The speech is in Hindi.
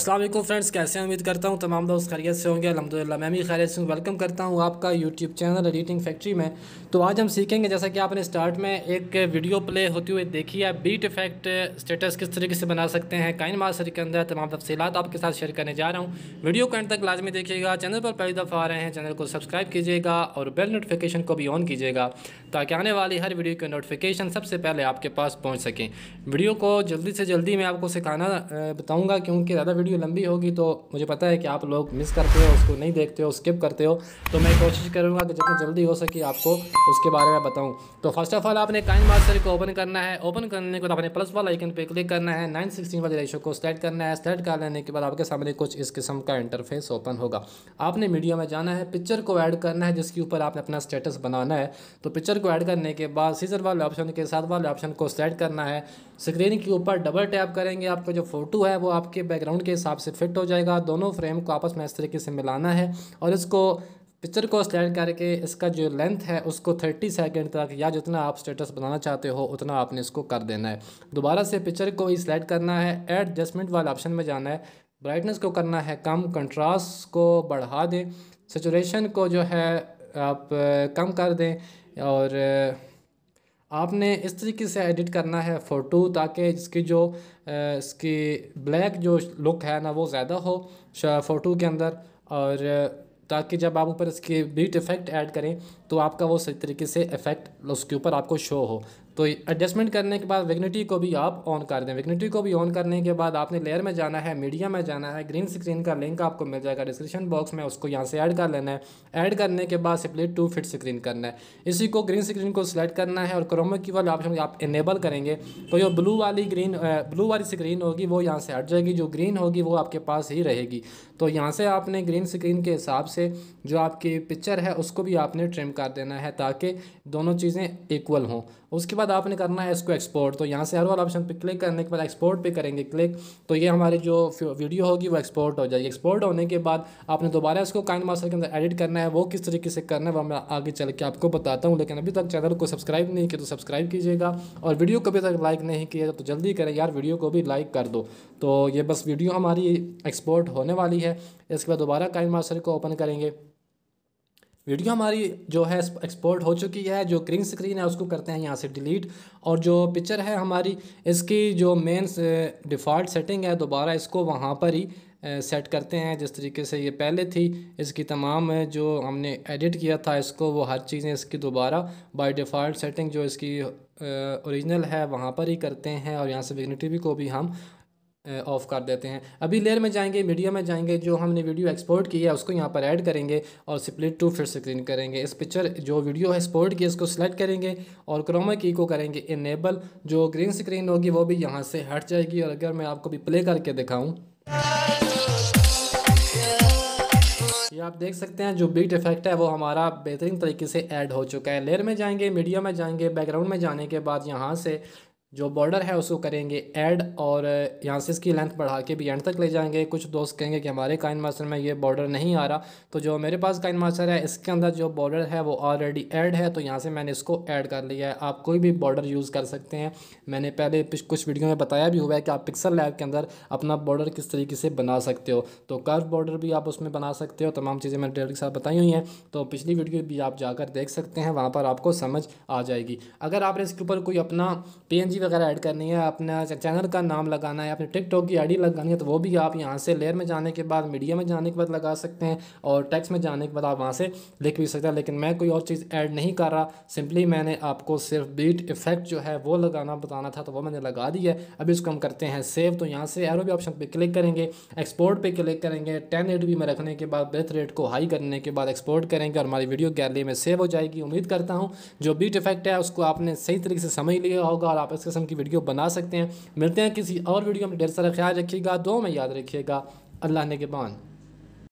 अस्सलाम वालेकुम फ्रेंड्स, कैसे हैं? उम्मीद करता हूँ तमाम दोस्त खैरियत से होंगे। अल्हम्दुलिल्लाह मैं भी खैरियत से हूँ। वेलकम करता हूँ आपका यूट्यूब चैनल एडिटिंग फैक्ट्री में। तो आज हम सीखेंगे, जैसा कि आपने स्टार्ट में एक वीडियो प्ले होती हुई देखी है, बीट इफेक्ट स्टेटस किस तरीके से बना सकते हैं काइन मास्टर के अंदर। तमाम तफसीलात आपके साथ शेयर करने जा रहा हूँ। वीडियो को एंड तक लाजमी देखिएगा। चैनल पर पहली दफ़ा आ रहे हैं, चैनल को सब्सक्राइब कीजिएगा और बेल नोटिफिकेशन को भी ऑन कीजिएगा ताकि आने वाली हर वीडियो की नोटिफिकेशन सबसे पहले आपके पास पहुँच सकें। वीडियो को जल्दी से जल्दी मैं आपको सिखाना बताऊँगा, क्योंकि ज़्यादा वीडियो लंबी होगी तो मुझे पता है कि आप लोग मिस करते हो, उसको नहीं देखते हो, स्किप करते हो। तो मैं कोशिश करूँगा कि जितना जल्दी हो सके आपको उसके बारे में बताऊँ। तो फर्स्ट ऑफ ऑल आपने काइन मास्टर को ओपन करना है। ओपन करने के बाद आपने प्लस वाला आइकन पे क्लिक करना है, 9:16 वाले रेशो को सेलेक्ट करना है। सेलेक्ट कर लेने के बाद आपके सामने कुछ इस किस्म का इंटरफेस ओपन होगा। आपने मीडिया में जाना है, पिक्चर को ऐड करना है जिसके ऊपर आपने अपना स्टेटस बनाना है। तो पिक्चर को ऐड करने के बाद सीजर वाले ऑप्शन के साथ वाले ऑप्शन को सेलेक्ट करना है। स्क्रीन के ऊपर डबल टैप करेंगे, आपका जो फोटो है वो आपके बैकग्राउंड के हिसाब से फिट हो जाएगा। दोनों फ्रेम को आपस में इस तरीके से मिलाना है और इसको पिक्चर को सेलेक्ट करके इसका जो लेंथ है उसको 30 सेकंड तक या जितना आप स्टेटस बनाना चाहते हो उतना आपने इसको कर देना है। दोबारा से पिक्चर को ही सिलेक्ट करना है, एडजस्टमेंट वाले ऑप्शन में जाना है, ब्राइटनेस को करना है कम, कंट्रास्ट को बढ़ा दें, सेचुरेशन को जो है आप कम कर दें और आपने इस तरीके से एडिट करना है फ़ोटो ताकि इसकी जो इसकी ब्लैक जो लुक है ना वो ज़्यादा हो फ़ोटो के अंदर, और ताकि जब आप ऊपर इसके बीट इफ़ेक्ट ऐड करें तो आपका वो सही तरीके से इफ़ेक्ट उसके ऊपर आपको शो हो। तो एडजस्टमेंट करने के बाद विग्निटी को भी आप ऑन कर दें। विग्निटी को भी ऑन करने के बाद आपने लेयर में जाना है, मीडिया में जाना है। ग्रीन स्क्रीन का लिंक आपको मिल जाएगा डिस्क्रिप्शन बॉक्स में, उसको यहाँ से ऐड कर लेना है। ऐड करने के बाद स्प्लिट टू फिट स्क्रीन करना है। इसी को ग्रीन स्क्रीन को सिलेक्ट करना है और क्रोमा की वाले ऑप्शन आप इनेबल करेंगे तो जो ब्लू वाली स्क्रीन होगी वो यहाँ से हट जाएगी, जो ग्रीन होगी वो आपके पास ही रहेगी। तो यहाँ से आपने ग्रीन स्क्रीन के हिसाब से जो आपकी पिक्चर है उसको भी आपने ट्रिम कर देना है ताकि दोनों चीज़ें इक्वल हों। उसके बाद आपने करना है इसको एक्सपोर्ट। तो यहाँ से हर वाला ऑप्शन पे क्लिक करने के बाद एक्सपोर्ट पे करेंगे क्लिक, तो ये हमारी जो वीडियो होगी वो एक्सपोर्ट हो जाएगी। एक्सपोर्ट होने के बाद आपने दोबारा इसको काइन मास्टर के अंदर एडिट करना है। वो किस तरीके से करना है वो मैं आगे चल के आपको बताता हूँ, लेकिन अभी तक चैनल को सब्सक्राइब नहीं किया तो सब्सक्राइब कीजिएगा और वीडियो को अभी तक लाइक नहीं किया तो जल्दी करें यार, वीडियो को भी लाइक कर दो। तो ये बस वीडियो हमारी एक्सपोर्ट होने वाली है। इसके बाद दोबारा काइन मास्टर को ओपन करेंगे। वीडियो हमारी जो है एक्सपोर्ट हो चुकी है। जो ग्रीन स्क्रीन है उसको करते हैं यहाँ से डिलीट, और जो पिक्चर है हमारी इसकी जो मेन डिफ़ॉल्ट सेटिंग है दोबारा इसको वहाँ पर ही सेट करते हैं जिस तरीके से ये पहले थी। इसकी तमाम जो हमने एडिट किया था इसको वो हर चीज़ें इसकी दोबारा बाय डिफ़ॉल्ट सेटिंग जो इसकी ओरिजिनल है वहाँ पर ही करते हैं, और यहाँ से विग्निटी को भी हम ऑफ़ कर देते हैं। अभी लेयर में जाएंगे, मीडिया में जाएंगे, जो हमने वीडियो एक्सपोर्ट की है उसको यहाँ पर ऐड करेंगे और स्प्लिट टू फिट स्क्रीन करेंगे। इस पिक्चर जो वीडियो है एक्सपोर्ट की इसको सिलेक्ट करेंगे और क्रोमा की को करेंगे इनेबल। जो ग्रीन स्क्रीन होगी वो भी यहाँ से हट जाएगी। और अगर मैं आपको भी प्ले करके दिखाऊँ, ये आप देख सकते हैं जो बीट इफेक्ट है वो हमारा बेहतरीन तरीके से ऐड हो चुका है। लेयर में जाएंगे, मीडिया में जाएंगे, बैकग्राउंड में जाने के बाद यहाँ से जो बॉर्डर है उसको करेंगे ऐड और यहाँ से इसकी लेंथ बढ़ा के भी एंड तक ले जाएंगे। कुछ दोस्त कहेंगे कि हमारे काइन मास्टर में ये बॉर्डर नहीं आ रहा, तो जो मेरे पास काइन मास्टर है इसके अंदर जो बॉर्डर है वो ऑलरेडी ऐड है, तो यहाँ से मैंने इसको ऐड कर लिया है। आप कोई भी बॉर्डर यूज़ कर सकते हैं। मैंने पहले कुछ वीडियो में बताया भी हुआ है कि आप पिक्सल लैब के अंदर अपना बॉर्डर किस तरीके से बना सकते हो। तो कर्व बॉर्डर भी आप उसमें बना सकते हो। तमाम चीज़ें मैंने डिटेल के साथ बताई हुई हैं, तो पिछली वीडियो भी आप जाकर देख सकते हैं, वहाँ पर आपको समझ आ जाएगी। अगर आपने इसके ऊपर कोई अपना PNG वगैरह ऐड करनी है, अपना चैनल का नाम लगाना है, अपने टिकटॉक की आईडी लगानी है, तो वो भी आप यहाँ से लेयर में जाने के बाद, मीडिया में जाने के बाद लगा सकते हैं और टेक्स्ट में जाने के बाद आप वहाँ से लिख भी सकते हैं। लेकिन मैं कोई और चीज़ ऐड नहीं कर रहा, सिंपली मैंने आपको सिर्फ बीट इफेक्ट जो है वो लगाना बताना था, तो वो मैंने लगा दिया है। अभी इसको हम करते हैं सेव। तो यहाँ से एरो भी ऑप्शन पर क्लिक करेंगे, एक्सपोर्ट पर क्लिक करेंगे, 1080p में रखने के बाद ब्रेथ रेट को हाई करने के बाद एक्सपोर्ट करेंगे और हमारी वीडियो गैलरी में सेव हो जाएगी। उम्मीद करता हूँ जो बीट इफेक्ट है उसको आपने सही तरीके से समझ लिया होगा और आप इस किस्म की वीडियो बना सकते हैं। मिलते हैं किसी और वीडियो में। ढेर सारा ख्याल रखिएगा, दुआ में याद रखिएगा। अल्लाह ने के बान।